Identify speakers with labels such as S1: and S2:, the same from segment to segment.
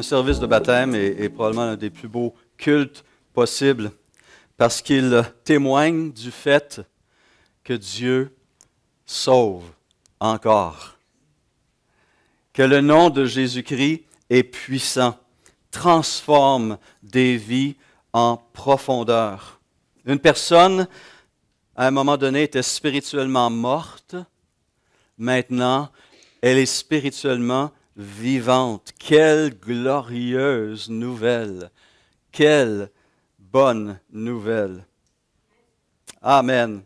S1: Un service de baptême est probablement l'un des plus beaux cultes possibles parce qu'il témoigne du fait que Dieu sauve encore, que le nom de Jésus-Christ est puissant, transforme des vies en profondeur. Une personne, à un moment donné, était spirituellement morte. Maintenant, elle est spirituellement vivante. Quelle glorieuse nouvelle! Quelle bonne nouvelle! Amen.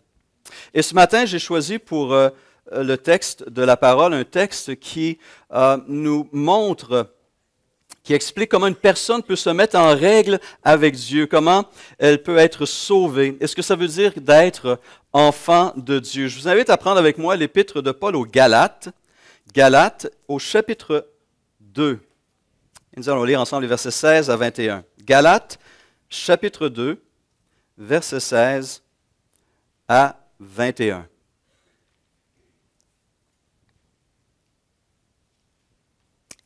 S1: Et ce matin, j'ai choisi pour le texte de la parole, un texte qui nous montre, qui explique comment une personne peut se mettre en règle avec Dieu, comment elle peut être sauvée. Et ce que ça veut dire d'être enfant de Dieu. Je vous invite à prendre avec moi l'épître de Paul aux Galates, Galates au chapitre 2. Et nous allons lire ensemble les versets 16 à 21. Galates, chapitre 2, versets 16 à 21.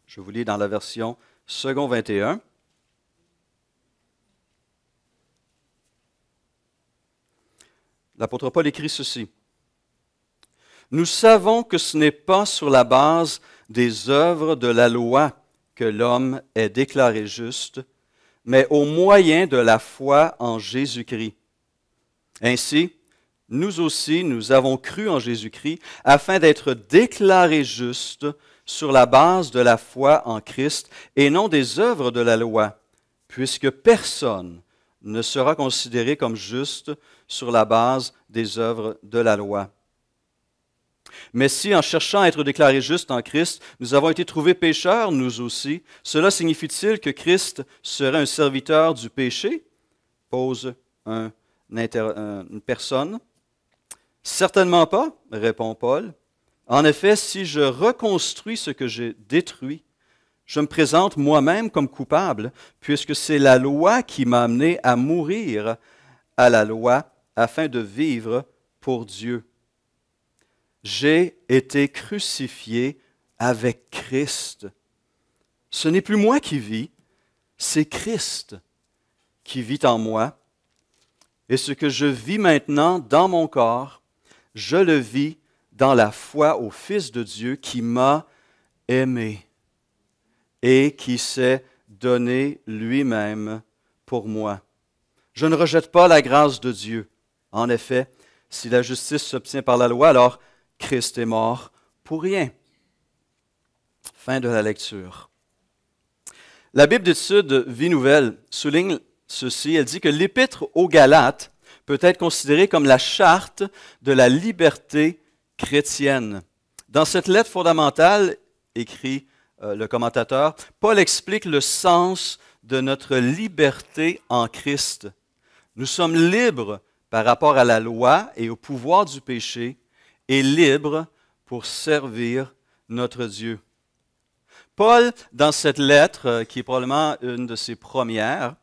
S1: Je vous lis dans la version second 21. L'apôtre Paul écrit ceci. « Nous savons que ce n'est pas sur la base des œuvres de la loi que l'homme est déclaré juste, mais au moyen de la foi en Jésus-Christ. Ainsi, nous aussi, nous avons cru en Jésus-Christ afin d'être déclarés justes sur la base de la foi en Christ et non des œuvres de la loi, puisque personne ne sera considéré comme juste sur la base des œuvres de la loi. Mais si, en cherchant à être déclarés justes en Christ, nous avons été trouvés pécheurs, nous aussi, cela signifie-t-il que Christ serait un serviteur du péché? » Pose une personne. « Certainement pas, répond Paul. En effet, si je reconstruis ce que j'ai détruit, je me présente moi-même comme coupable, puisque c'est la loi qui m'a amené à mourir à la loi afin de vivre pour Dieu. J'ai été crucifié avec Christ. Ce n'est plus moi qui vis, c'est Christ qui vit en moi. Et ce que je vis maintenant dans mon corps, je le vis dans la foi au Fils de Dieu qui m'a aimé et qui s'est donné lui-même pour moi. Je ne rejette pas la grâce de Dieu. En effet, si la justice s'obtient par la loi, alors Christ est mort pour rien. » Fin de la lecture. La Bible d'études Vie Nouvelle souligne ceci. Elle dit que l'épître aux Galates peut être considérée comme la charte de la liberté chrétienne. Dans cette lettre fondamentale, écrit le commentateur, Paul explique le sens de notre liberté en Christ. Nous sommes libres par rapport à la loi et au pouvoir du péché, et libres pour servir notre Dieu. Paul, dans cette lettre, qui est probablement une de ses premières,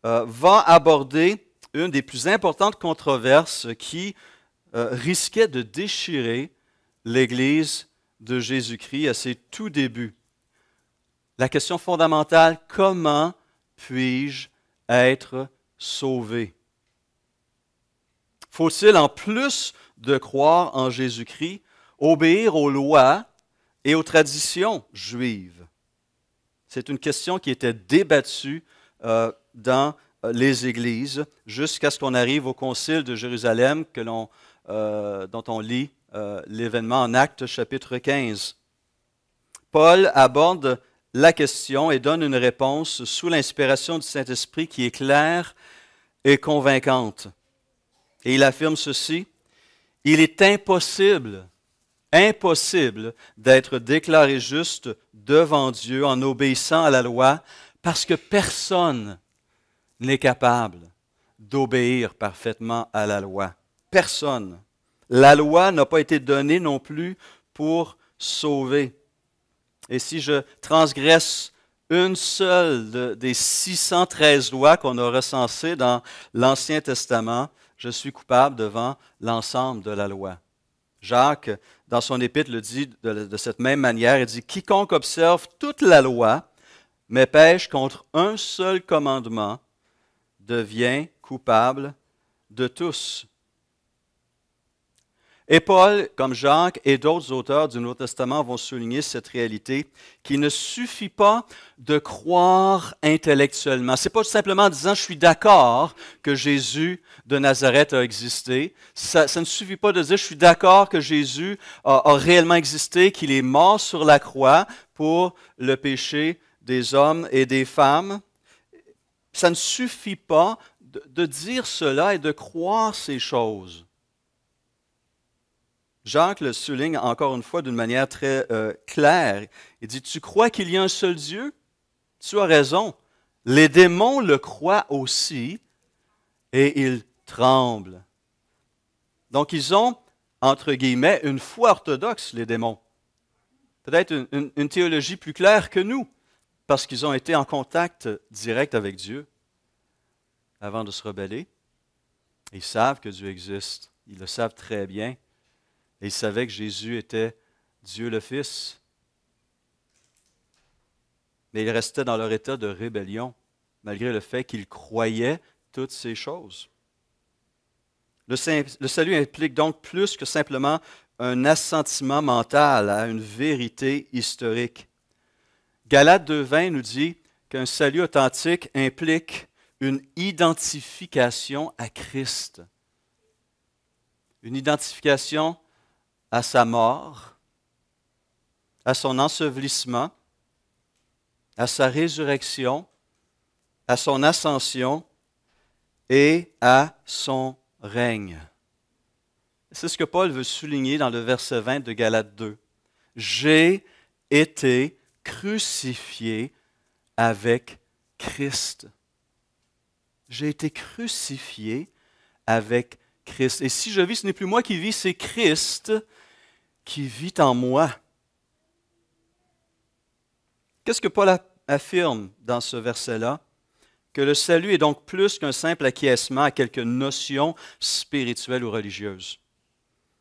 S1: va aborder une des plus importantes controverses qui risquait de déchirer l'Église de Jésus-Christ à ses tout débuts. La question fondamentale, comment puis-je être sauvé? Faut-il, en plus de croire en Jésus-Christ, obéir aux lois et aux traditions juives? C'est une question qui était débattue dans les églises jusqu'à ce qu'on arrive au Concile de Jérusalem dont on lit l'événement en Actes chapitre 15. Paul aborde la question et donne une réponse sous l'inspiration du Saint-Esprit qui est claire et convaincante. Et il affirme ceci, « Il est impossible d'être déclaré juste devant Dieu en obéissant à la loi parce que personne n'est capable d'obéir parfaitement à la loi. Personne. La loi n'a pas été donnée non plus pour sauver. Et si je transgresse une seule des 613 lois qu'on a recensées dans l'Ancien Testament, je suis coupable devant l'ensemble de la loi. Jacques, dans son épître, le dit de cette même manière, il dit « Quiconque observe toute la loi mais pêche contre un seul commandement, devient coupable de tous. Et Paul, comme Jacques et d'autres auteurs du Nouveau Testament vont souligner cette réalité qu'il ne suffit pas de croire intellectuellement. Ce n'est pas simplement en disant « je suis d'accord que Jésus de Nazareth a existé ». Ça ne suffit pas de dire « je suis d'accord que Jésus a réellement existé, qu'il est mort sur la croix pour le péché des hommes et des femmes ». Ça ne suffit pas de dire cela et de croire ces choses. Jacques le souligne encore une fois d'une manière très claire. Il dit, tu crois qu'il y a un seul Dieu? Tu as raison. Les démons le croient aussi et ils tremblent. Donc ils ont, entre guillemets, une foi orthodoxe, les démons. Peut-être une théologie plus claire que nous, parce qu'ils ont été en contact direct avec Dieu avant de se rebeller. Ils savent que Dieu existe. Ils le savent très bien. Et ils savaient que Jésus était Dieu le Fils. Mais ils restaient dans leur état de rébellion, malgré le fait qu'ils croyaient toutes ces choses. Le salut implique donc plus que simplement un assentiment mental à une vérité historique. Galates 2,20 nous dit qu'un salut authentique implique une identification à Christ. Une identification à sa mort, à son ensevelissement, à sa résurrection, à son ascension et à son règne. C'est ce que Paul veut souligner dans le verset 20 de Galates 2. J'ai été crucifié avec Christ. J'ai été crucifié avec Christ. Et si je vis, ce n'est plus moi qui vis, c'est Christ qui vit en moi. Qu'est-ce que Paul affirme dans ce verset-là? Que le salut est donc plus qu'un simple acquiescement à quelques notions spirituelles ou religieuses.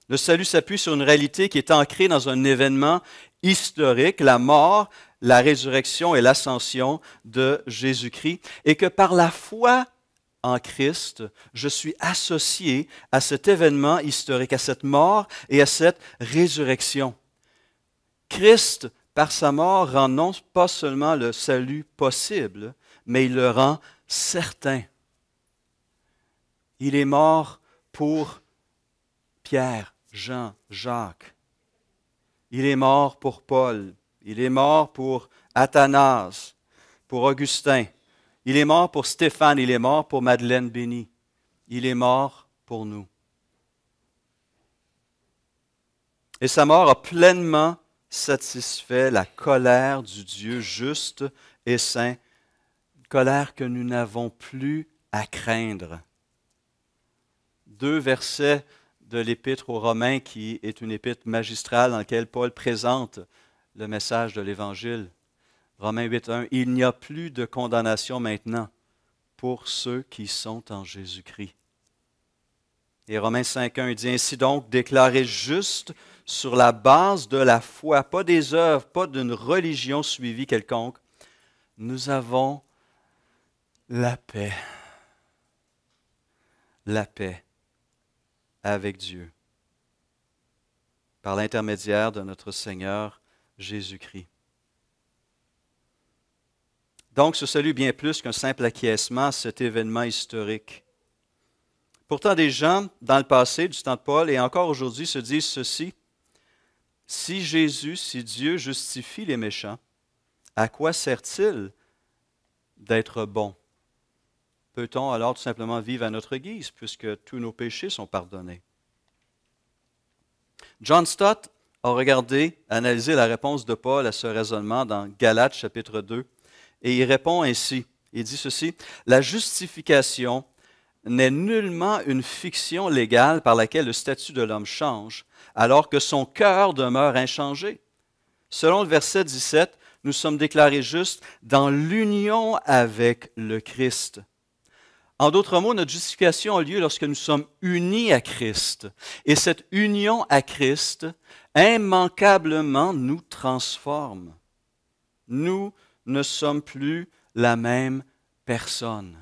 S1: Le salut s'appuie sur une réalité qui est ancrée dans un événement historique, la mort, la résurrection et l'ascension de Jésus-Christ, et que par la foi en Christ, je suis associé à cet événement historique, à cette mort et à cette résurrection. Christ, par sa mort, rend non pas seulement le salut possible, mais il le rend certain. Il est mort pour Pierre, Jean, Jacques. Il est mort pour Paul. Il est mort pour Athanase, pour Augustin. Il est mort pour Stéphane, il est mort pour Madeleine Béni. Il est mort pour nous. Et sa mort a pleinement satisfait la colère du Dieu juste et saint, une colère que nous n'avons plus à craindre. 2 versets de l'Épître aux Romains, qui est une épître magistrale dans laquelle Paul présente le message de l'Évangile. Romains 8.1, il n'y a plus de condamnation maintenant pour ceux qui sont en Jésus-Christ. Et Romains 5.1 dit, ainsi donc, déclaré juste sur la base de la foi, pas des œuvres, pas d'une religion suivie quelconque, nous avons la paix avec Dieu, par l'intermédiaire de notre Seigneur Jésus-Christ. Donc, ce salut est bien plus qu'un simple acquiescement à cet événement historique. Pourtant, des gens, dans le passé, du temps de Paul, et encore aujourd'hui, se disent ceci. Si Dieu justifie les méchants, à quoi sert-il d'être bon? Peut-on alors tout simplement vivre à notre guise, puisque tous nos péchés sont pardonnés? John Stott a analysé la réponse de Paul à ce raisonnement dans Galates chapitre 2, et il répond ainsi. Il dit ceci, « La justification n'est nullement une fiction légale par laquelle le statut de l'homme change, alors que son cœur demeure inchangé. Selon le verset 17, nous sommes déclarés justes dans l'union avec le Christ. En d'autres mots, notre justification a lieu lorsque nous sommes unis à Christ. Et cette union à Christ, immanquablement, nous transforme. Nous ne sommes plus la même personne.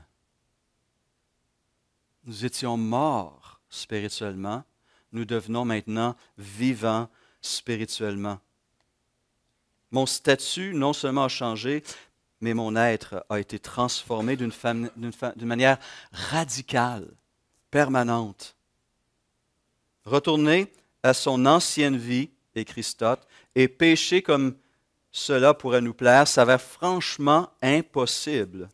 S1: Nous étions morts spirituellement, nous devenons maintenant vivants spirituellement. Mon statut non seulement a changé, mais mon être a été transformé d'une manière radicale, permanente. Retourner à son ancienne vie, écrit Stott, et pécher comme cela pourrait nous plaire s'avère franchement impossible.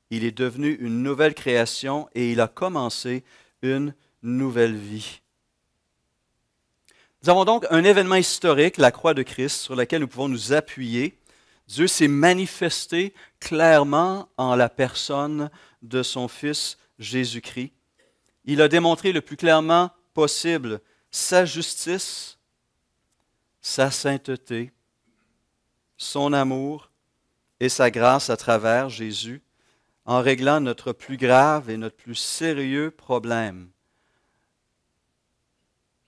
S1: Il est devenu une nouvelle création et il a commencé une nouvelle vie. Nous avons donc un événement historique, la croix de Christ, sur laquelle nous pouvons nous appuyer. Dieu s'est manifesté clairement en la personne de son Fils Jésus-Christ. Il a démontré le plus clairement possible sa justice, sa sainteté, son amour et sa grâce à travers Jésus, en réglant notre plus grave et notre plus sérieux problème,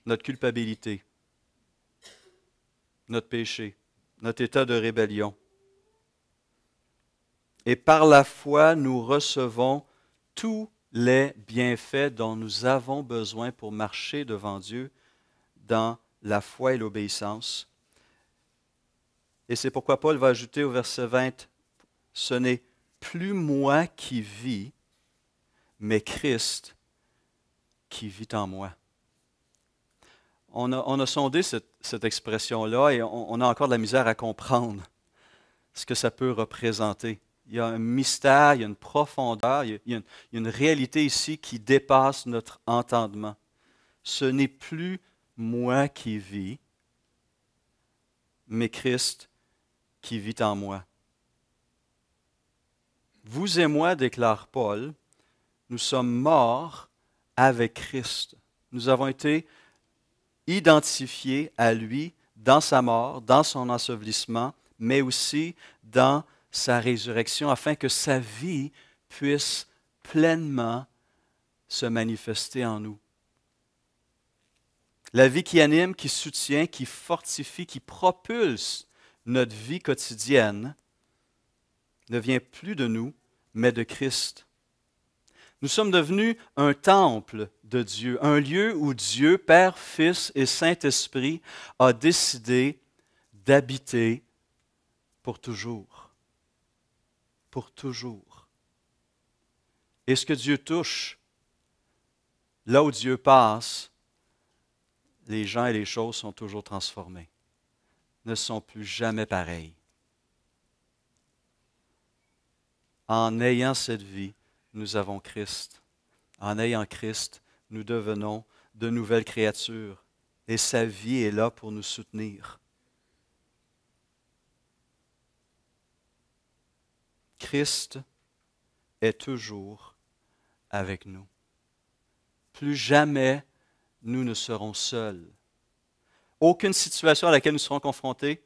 S1: notre culpabilité, notre péché, notre état de rébellion. Et par la foi, nous recevons tous les bienfaits dont nous avons besoin pour marcher devant Dieu dans la foi et l'obéissance. Et c'est pourquoi Paul va ajouter au verset 20, « Ce n'est plus moi qui vis, mais Christ qui vit en moi. » On a sondé cette expression-là et on a encore de la misère à comprendre ce que ça peut représenter. Il y a un mystère, il y a une profondeur, il y a une réalité ici qui dépasse notre entendement. Ce n'est plus moi qui vis, mais Christ qui vit en moi. Vous et moi, déclare Paul, nous sommes morts avec Christ. Nous avons été identifiés à lui dans sa mort, dans son ensevelissement, mais aussi dans sa résurrection, afin que sa vie puisse pleinement se manifester en nous. La vie qui anime, qui soutient, qui fortifie, qui propulse notre vie quotidienne ne vient plus de nous, mais de Christ. Nous sommes devenus un temple de Dieu, un lieu où Dieu, Père, Fils et Saint-Esprit, a décidé d'habiter pour toujours. Pour toujours. Et ce que Dieu touche, là où Dieu passe, les gens et les choses sont toujours transformés, ne sont plus jamais pareils. En ayant cette vie, nous avons Christ. En ayant Christ, nous devenons de nouvelles créatures et sa vie est là pour nous soutenir. Christ est toujours avec nous. Plus jamais nous ne serons seuls. Aucune situation à laquelle nous serons confrontés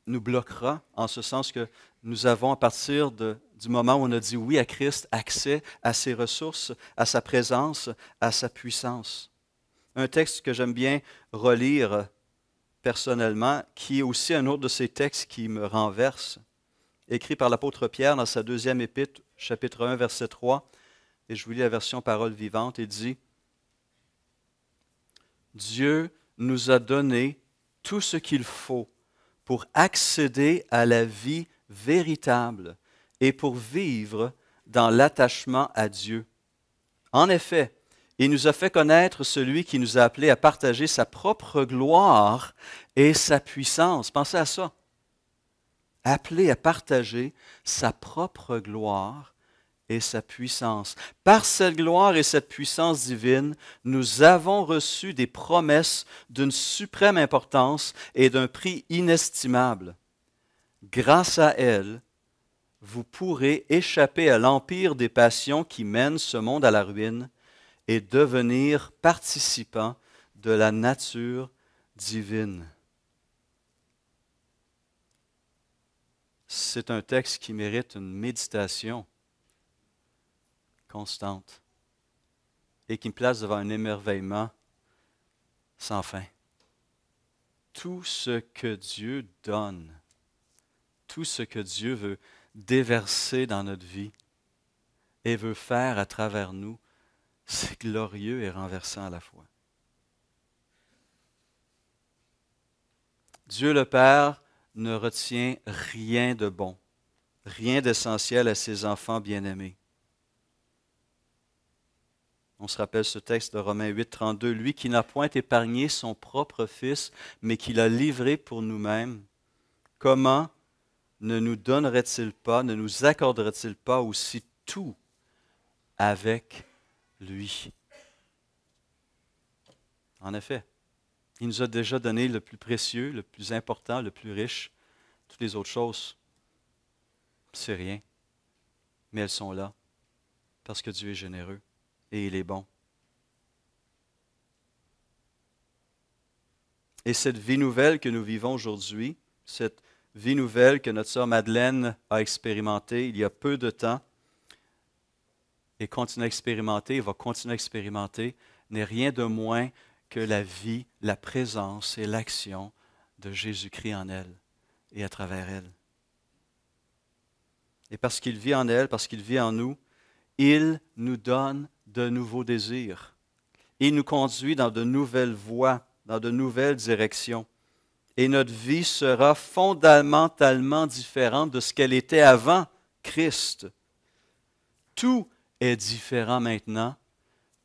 S1: nous bloquera, en ce sens que nous avons, à partir du moment où on a dit oui à Christ, accès à ses ressources, à sa présence, à sa puissance. Un texte que j'aime bien relire personnellement, qui est aussi un autre de ces textes qui me renverse, écrit par l'apôtre Pierre dans sa deuxième épître, chapitre 1, verset 3, et je vous lis la version Parole vivante, et dit « Dieu nous a donné tout ce qu'il faut pour accéder à la vie véritable et pour vivre dans l'attachement à Dieu. En effet, il nous a fait connaître celui qui nous a appelés à partager sa propre gloire et sa puissance. » Pensez à ça. Appelés à partager sa propre gloire et sa puissance. Par cette gloire et cette puissance divine, nous avons reçu des promesses d'une suprême importance et d'un prix inestimable. Grâce à elles, vous pourrez échapper à l'empire des passions qui mènent ce monde à la ruine et devenir participants de la nature divine. C'est un texte qui mérite une méditation constante et qui me place devant un émerveillement sans fin. tout ce que Dieu donne, tout ce que Dieu veut déverser dans notre vie et veut faire à travers nous, c'est glorieux et renversant à la fois. Dieu le Père ne retient rien de bon, rien d'essentiel à ses enfants bien-aimés. On se rappelle ce texte de Romains 8, 32. Lui qui n'a point épargné son propre Fils, mais qui l'a livré pour nous-mêmes, comment ne nous donnerait-il pas, ne nous accorderait-il pas aussi tout avec lui? En effet, il nous a déjà donné le plus précieux, le plus important, le plus riche. Toutes les autres choses, c'est rien. Mais elles sont là parce que Dieu est généreux et il est bon. Et cette vie nouvelle que nous vivons aujourd'hui, cette vie nouvelle que notre sœur Madeleine a expérimentée il y a peu de temps et continue à expérimenter et va continuer à expérimenter, n'est rien de moins que la vie, la présence et l'action de Jésus-Christ en elle et à travers elle. Et parce qu'il vit en elle, parce qu'il vit en nous, il nous donne de nouveaux désirs. Il nous conduit dans de nouvelles voies, dans de nouvelles directions. Et notre vie sera fondamentalement différente de ce qu'elle était avant Christ. Tout est différent maintenant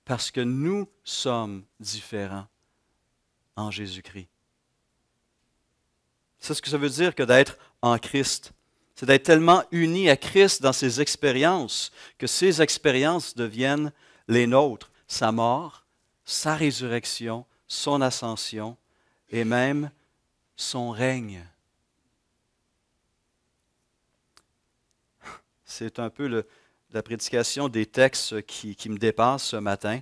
S1: parce que nous sommes différents en Jésus-Christ. C'est ce que ça veut dire que d'être en Christ. C'est d'être tellement unis à Christ dans ses expériences que ces expériences deviennent les nôtres. Sa mort, sa résurrection, son ascension et même son règne. C'est un peu la prédication des textes qui me dépassent ce matin.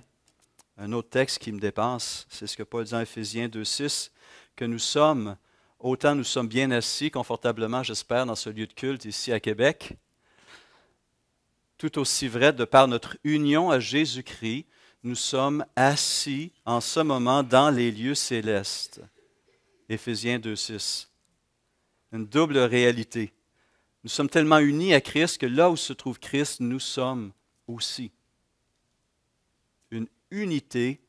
S1: Un autre texte qui me dépasse, c'est ce que Paul dit en Éphésiens 2,6, que nous sommes bien assis confortablement, j'espère, dans ce lieu de culte ici à Québec, tout aussi vrai, de par notre union à Jésus-Christ, nous sommes assis en ce moment dans les lieux célestes. Éphésiens 2,6. Une double réalité. Nous sommes tellement unis à Christ que là où se trouve Christ, nous sommes aussi. Une unité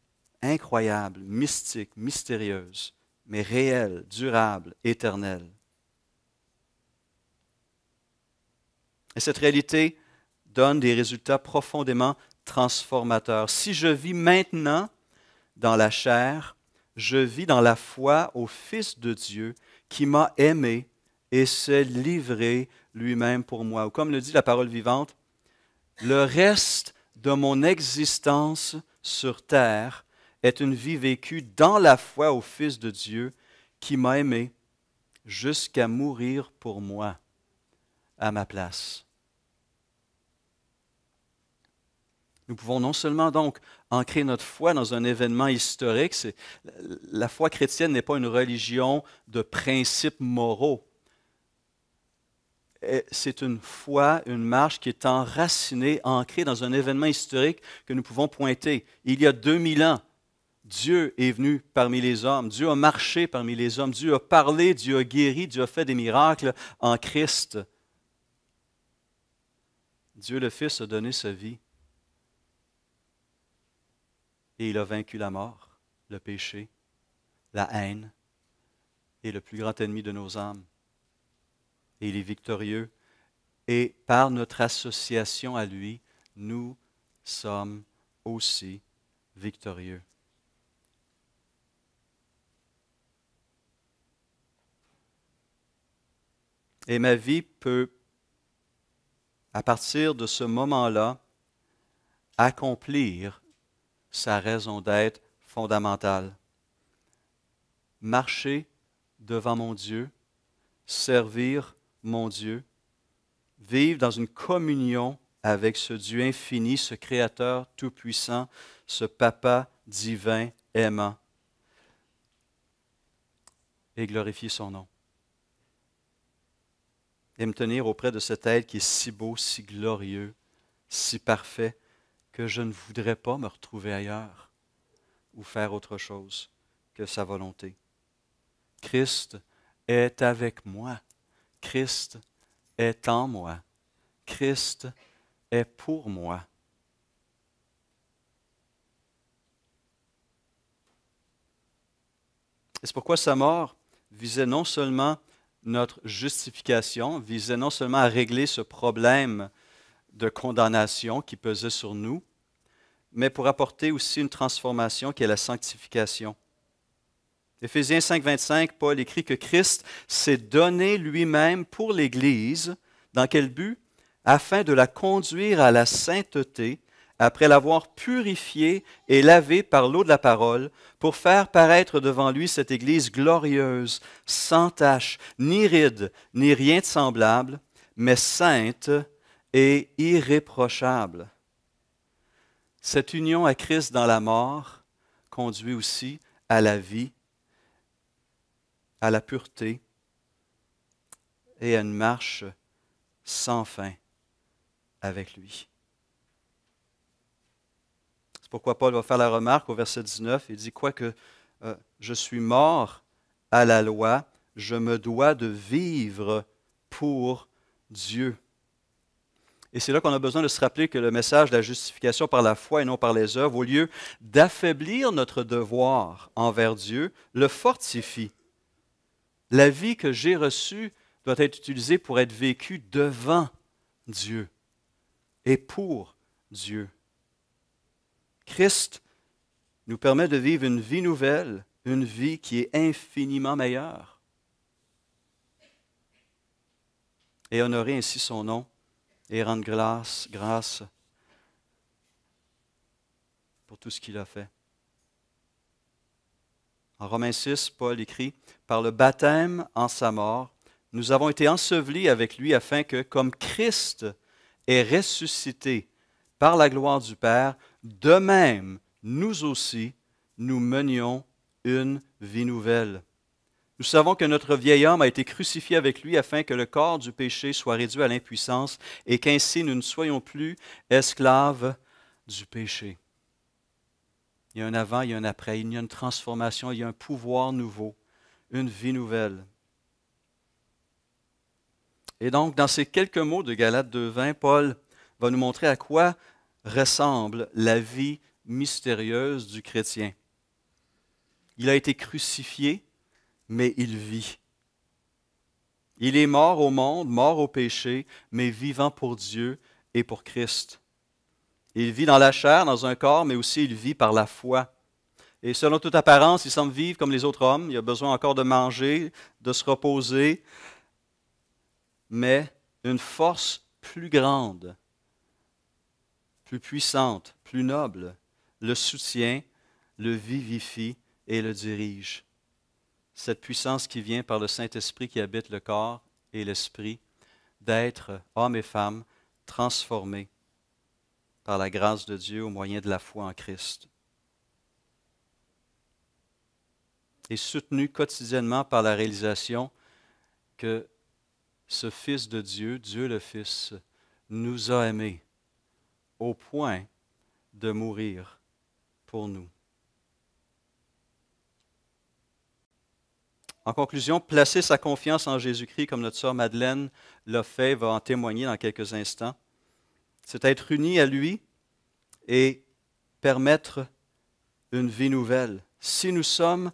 S1: incroyable, mystique, mystérieuse, mais réelle, durable, éternelle. Et cette réalité donne des résultats profondément transformateurs. Si je vis maintenant dans la chair, je vis dans la foi au Fils de Dieu qui m'a aimé et s'est livré lui-même pour moi. Ou comme le dit la parole vivante, le reste de mon existence sur terre est une vie vécue dans la foi au Fils de Dieu qui m'a aimé jusqu'à mourir pour moi à ma place. Nous pouvons non seulement donc ancrer notre foi dans un événement historique, la foi chrétienne n'est pas une religion de principes moraux. C'est une foi, une marche qui est enracinée, ancrée dans un événement historique que nous pouvons pointer. Il y a 2000 ans, Dieu est venu parmi les hommes, Dieu a marché parmi les hommes, Dieu a parlé, Dieu a guéri, Dieu a fait des miracles en Christ. Dieu le Fils a donné sa vie. Et il a vaincu la mort, le péché, la haine et le plus grand ennemi de nos âmes. Et il est victorieux. Et par notre association à lui, nous sommes aussi victorieux. Et ma vie peut, à partir de ce moment-là, accomplir sa raison d'être fondamentale. Marcher devant mon Dieu, servir mon Dieu, vivre dans une communion avec ce Dieu infini, ce Créateur tout-puissant, ce Papa divin aimant, et glorifier son nom. Et me tenir auprès de cet être qui est si beau, si glorieux, si parfait, que je ne voudrais pas me retrouver ailleurs ou faire autre chose que sa volonté. Christ est avec moi. Christ est en moi. Christ est pour moi. Et c'est pourquoi sa mort visait non seulement notre justification, visait non seulement à régler ce problème de condamnation qui pesait sur nous, mais pour apporter aussi une transformation qui est la sanctification. Éphésiens 5, 25, Paul écrit que Christ s'est donné lui-même pour l'Église. Dans quel but? Afin de la conduire à la sainteté, après l'avoir purifiée et lavée par l'eau de la parole, pour faire paraître devant lui cette Église glorieuse, sans tache, ni ride, ni rien de semblable, mais sainte et irréprochable. Cette union à Christ dans la mort conduit aussi à la vie, à la pureté et à une marche sans fin avec lui. C'est pourquoi Paul va faire la remarque au verset 19, il dit « Quoique je suis mort à la loi, je me dois de vivre pour Dieu. » Et c'est là qu'on a besoin de se rappeler que le message de la justification par la foi et non par les œuvres, au lieu d'affaiblir notre devoir envers Dieu, le fortifie. La vie que j'ai reçue doit être utilisée pour être vécue devant Dieu et pour Dieu. Christ nous permet de vivre une vie nouvelle, une vie qui est infiniment meilleure. Et honorer ainsi son nom et rendre grâce pour tout ce qu'il a fait. En Romains 6, Paul écrit « Par le baptême en sa mort, nous avons été ensevelis avec lui afin que, comme Christ est ressuscité par la gloire du Père, de même, nous aussi, nous menions une vie nouvelle. Nous savons que notre vieil homme a été crucifié avec lui afin que le corps du péché soit réduit à l'impuissance et qu'ainsi nous ne soyons plus esclaves du péché. » Il y a un avant, il y a un après, il y a une transformation, il y a un pouvoir nouveau, une vie nouvelle. Et donc, dans ces quelques mots de Galates 2:20, Paul va nous montrer à quoi ressemble la vie mystérieuse du chrétien. Il a été crucifié, mais il vit. Il est mort au monde, mort au péché, mais vivant pour Dieu et pour Christ. Il vit dans la chair, dans un corps, mais aussi il vit par la foi. Et selon toute apparence, il semble vivre comme les autres hommes. Il a besoin encore de manger, de se reposer, mais une force plus grande, plus puissante, plus noble, le soutient, le vivifie et le dirige. Cette puissance qui vient par le Saint-Esprit qui habite le corps et l'esprit, d'être hommes et femmes transformés par la grâce de Dieu au moyen de la foi en Christ. Et soutenu quotidiennement par la réalisation que ce Fils de Dieu, Dieu le Fils, nous a aimés au point de mourir pour nous. En conclusion, placer sa confiance en Jésus-Christ, comme notre sœur Madeleine l'a fait, va en témoigner dans quelques instants. C'est être uni à lui et permettre une vie nouvelle. Si nous sommes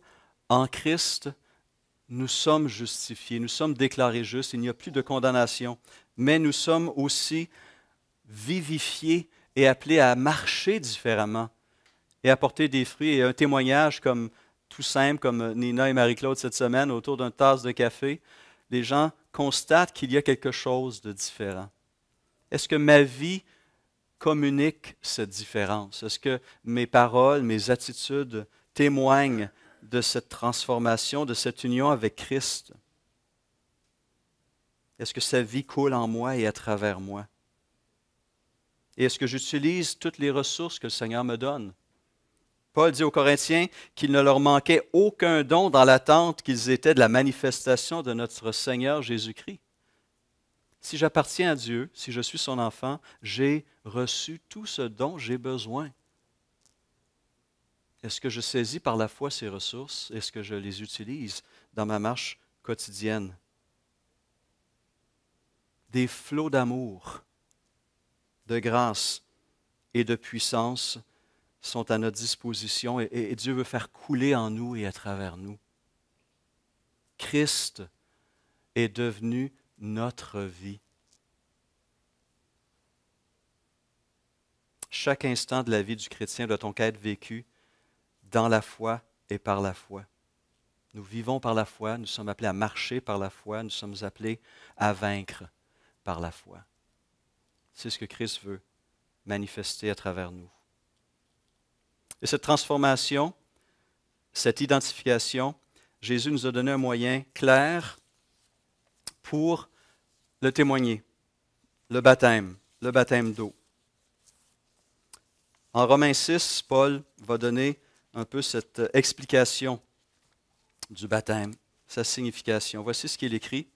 S1: en Christ, nous sommes justifiés, nous sommes déclarés justes, il n'y a plus de condamnation, mais nous sommes aussi vivifiés et appelés à marcher différemment et à porter des fruits. Et un témoignage comme tout simple, comme Nina et Marie-Claude cette semaine, autour d'une tasse de café, les gens constatent qu'il y a quelque chose de différent. Est-ce que ma vie communique cette différence? Est-ce que mes paroles, mes attitudes témoignent de cette transformation, de cette union avec Christ? Est-ce que sa vie coule en moi et à travers moi? Et est-ce que j'utilise toutes les ressources que le Seigneur me donne? Paul dit aux Corinthiens qu'il ne leur manquait aucun don dans l'attente qu'ils étaient de la manifestation de notre Seigneur Jésus-Christ. Si j'appartiens à Dieu, si je suis son enfant, j'ai reçu tout ce dont j'ai besoin. Est-ce que je saisis par la foi ces ressources? Est-ce que je les utilise dans ma marche quotidienne. Des flots d'amour, de grâce et de puissance sont à notre disposition et Dieu veut faire couler en nous et à travers nous. Christ est devenu notre vie. Chaque instant de la vie du chrétien doit donc être vécu dans la foi et par la foi. Nous vivons par la foi, nous sommes appelés à marcher par la foi, nous sommes appelés à vaincre par la foi. C'est ce que Christ veut manifester à travers nous. Et cette transformation, cette identification, Jésus nous a donné un moyen clair pour le témoigner, le baptême d'eau. En Romains 6, Paul va donner un peu cette explication du baptême, sa signification. Voici ce qu'il écrit.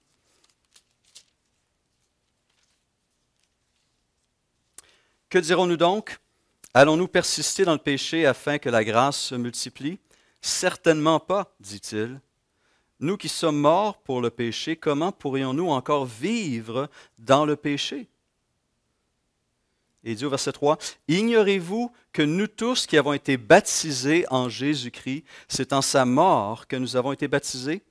S1: Que dirons-nous donc? Allons-nous persister dans le péché afin que la grâce se multiplie? Certainement pas, dit-il. Nous qui sommes morts pour le péché, comment pourrions-nous encore vivre dans le péché? Et il dit au verset 3, « Ignorez-vous que nous tous qui avons été baptisés en Jésus-Christ, c'est en sa mort que nous avons été baptisés?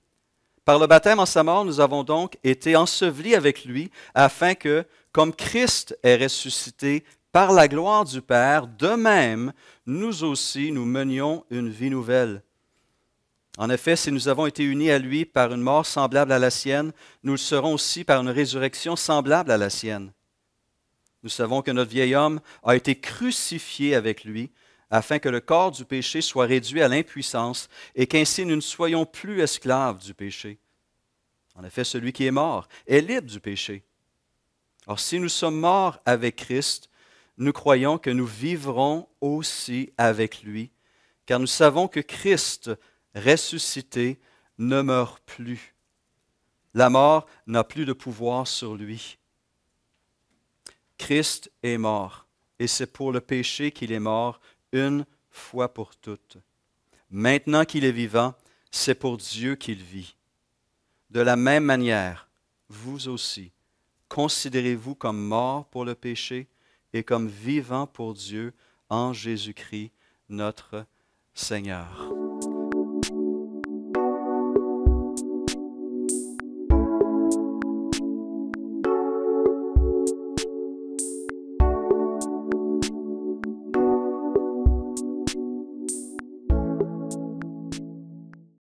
S1: Par le baptême en sa mort, nous avons donc été ensevelis avec lui, afin que, comme Christ est ressuscité par la gloire du Père, de même, nous aussi, nous menions une vie nouvelle. En effet, si nous avons été unis à lui par une mort semblable à la sienne, nous le serons aussi par une résurrection semblable à la sienne. Nous savons que notre vieil homme a été crucifié avec lui, afin que le corps du péché soit réduit à l'impuissance et qu'ainsi nous ne soyons plus esclaves du péché. En effet, celui qui est mort est libre du péché. Or, si nous sommes morts avec Christ, nous croyons que nous vivrons aussi avec lui, car nous savons que Christ, ressuscité, ne meurt plus. La mort n'a plus de pouvoir sur lui. Christ est mort, et c'est pour le péché qu'il est mort une fois pour toutes. Maintenant qu'il est vivant, c'est pour Dieu qu'il vit. De la même manière, vous aussi, considérez-vous comme morts pour le péché et comme vivants pour Dieu en Jésus-Christ, notre Seigneur.